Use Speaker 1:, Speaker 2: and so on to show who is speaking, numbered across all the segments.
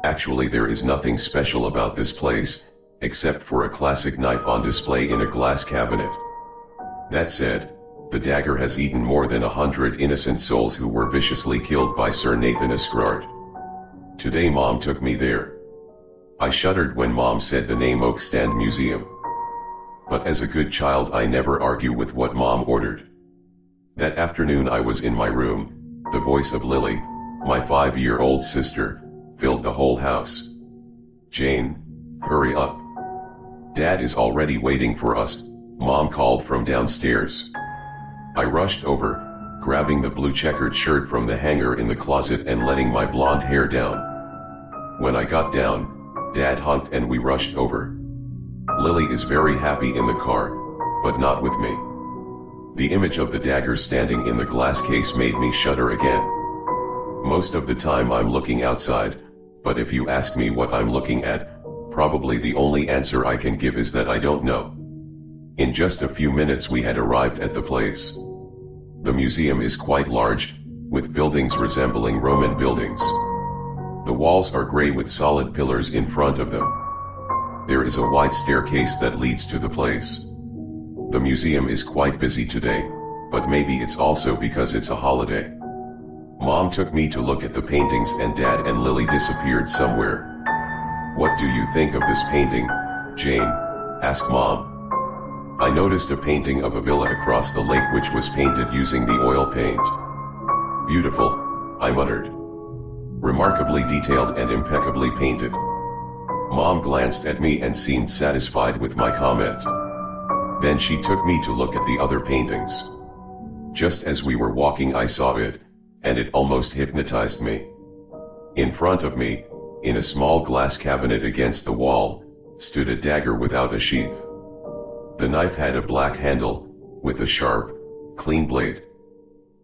Speaker 1: Actually, there is nothing special about this place, except for a classic knife on display in a glass cabinet. That said, the dagger has eaten more than 100 innocent souls who were viciously killed by Sir Nathan Escrard. Today Mom took me there. I shuddered when Mom said the name Oakstand Museum. But as a good child I never argue with what Mom ordered. That afternoon I was in my room, the voice of Lily, my 5-year-old sister, filled the whole house. "Jane, hurry up. Dad is already waiting for us," Mom called from downstairs. I rushed over, grabbing the blue checkered shirt from the hanger in the closet and letting my blonde hair down. When I got down, Dad honked and we rushed over. Lily is very happy in the car, but not with me. The image of the dagger standing in the glass case made me shudder again. Most of the time I'm looking outside, but if you ask me what I'm looking at, probably the only answer I can give is that I don't know. In just a few minutes we had arrived at the place. The museum is quite large, with buildings resembling Roman buildings. The walls are gray with solid pillars in front of them. There is a wide staircase that leads to the place. The museum is quite busy today, but maybe it's also because it's a holiday. Mom took me to look at the paintings and Dad and Lily disappeared somewhere. "What do you think of this painting, Jane?" asked Mom. I noticed a painting of a villa across the lake which was painted using the oil paint. "Beautiful," I muttered. "Remarkably detailed and impeccably painted." Mom glanced at me and seemed satisfied with my comment. Then she took me to look at the other paintings. Just as we were walking I saw it, and it almost hypnotized me. In front of me, in a small glass cabinet against the wall, stood a dagger without a sheath. The knife had a black handle, with a sharp, clean blade.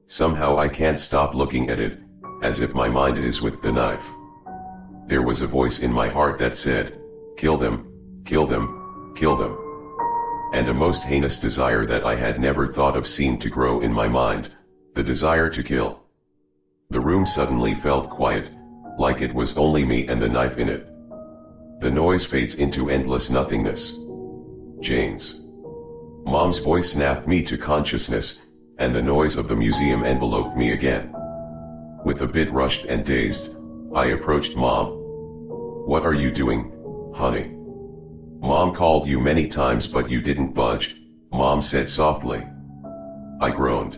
Speaker 1: Somehow I can't stop looking at it, as if my mind is with the knife. There was a voice in my heart that said, "Kill them, kill them, kill them." And a most heinous desire that I had never thought of seemed to grow in my mind, the desire to kill. The room suddenly felt quiet, like it was only me and the knife in it. The noise fades into endless nothingness. "Jane's." Mom's voice snapped me to consciousness, and the noise of the museum enveloped me again. With a bit rushed and dazed, I approached Mom. "What are you doing, honey?" "Mom called you many times but you didn't budge," Mom said softly. I groaned.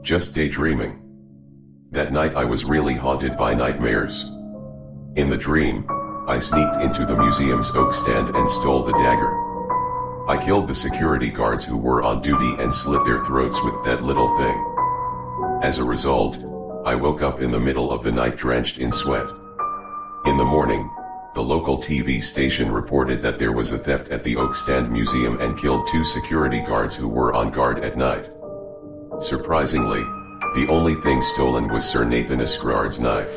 Speaker 1: "Just daydreaming." That night I was really haunted by nightmares. In the dream, I sneaked into the museum's oak stand and stole the dagger. I killed the security guards who were on duty and slit their throats with that little thing. As a result, I woke up in the middle of the night drenched in sweat. In the morning, the local TV station reported that there was a theft at the Oakstand Museum and killed 2 security guards who were on guard at night. Surprisingly, the only thing stolen was Sir Nathan Escrard's knife.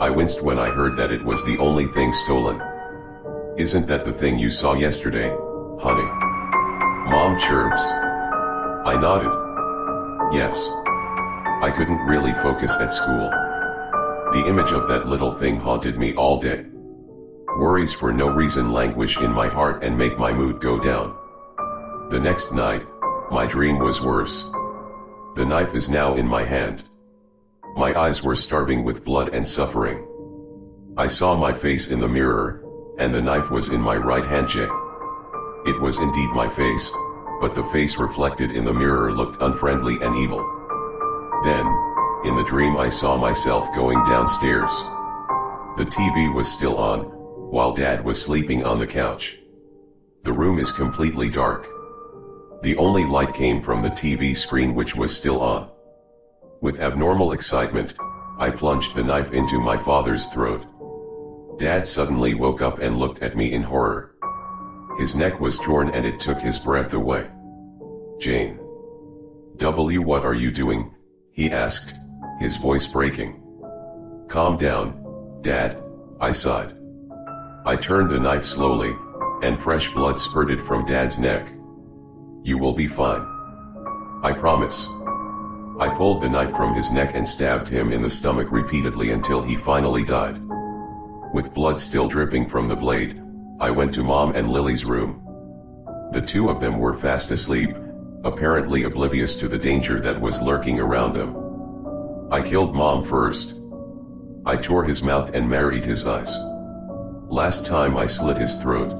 Speaker 1: I winced when I heard that it was the only thing stolen. "Isn't that the thing you saw yesterday, honey?" Mom chirps. I nodded. "Yes. I couldn't really focus at school. The image of that little thing haunted me all day. Worries for no reason languish in my heart and make my mood go down. The next night, my dream was worse. The knife is now in my hand. My eyes were starving with blood and suffering. I saw my face in the mirror, and the knife was in my right hand. It was indeed my face, but the face reflected in the mirror looked unfriendly and evil. Then, in the dream I saw myself going downstairs. The TV was still on, while Dad was sleeping on the couch. The room is completely dark. The only light came from the TV screen which was still on. With abnormal excitement, I plunged the knife into my father's throat. Dad suddenly woke up and looked at me in horror. His neck was torn and it took his breath away. "Jane. What are you doing?" he asked, his voice breaking. "Calm down, Dad," I sighed. I turned the knife slowly, and fresh blood spurted from Dad's neck. "You will be fine. I promise." I pulled the knife from his neck and stabbed him in the stomach repeatedly until he finally died. With blood still dripping from the blade, I went to Mom and Lily's room. The two of them were fast asleep, apparently oblivious to the danger that was lurking around them. I killed Mom first. I tore his mouth and married his eyes. Last time I slit his throat.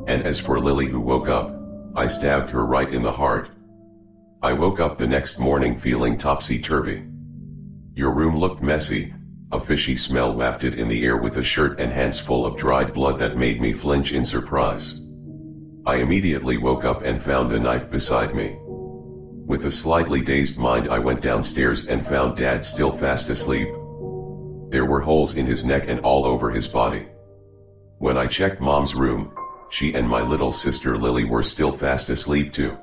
Speaker 1: And as for Lily who woke up, I stabbed her right in the heart. I woke up the next morning feeling topsy-turvy. Your room looked messy, a fishy smell wafted in the air with a shirt and hands full of dried blood that made me flinch in surprise. I immediately woke up and found the knife beside me. With a slightly dazed mind I went downstairs and found Dad still fast asleep. There were holes in his neck and all over his body. When I checked Mom's room, she and my little sister Lily were still fast asleep too.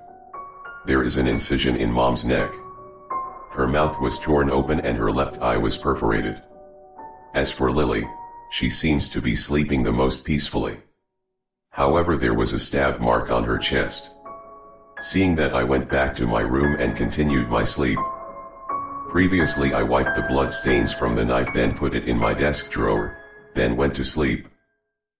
Speaker 1: There is an incision in Mom's neck. Her mouth was torn open and her left eye was perforated. As for Lily, she seems to be sleeping the most peacefully. However, there was a stab mark on her chest. Seeing that, I went back to my room and continued my sleep. Previously I wiped the blood stains from the knife, then put it in my desk drawer, then went to sleep.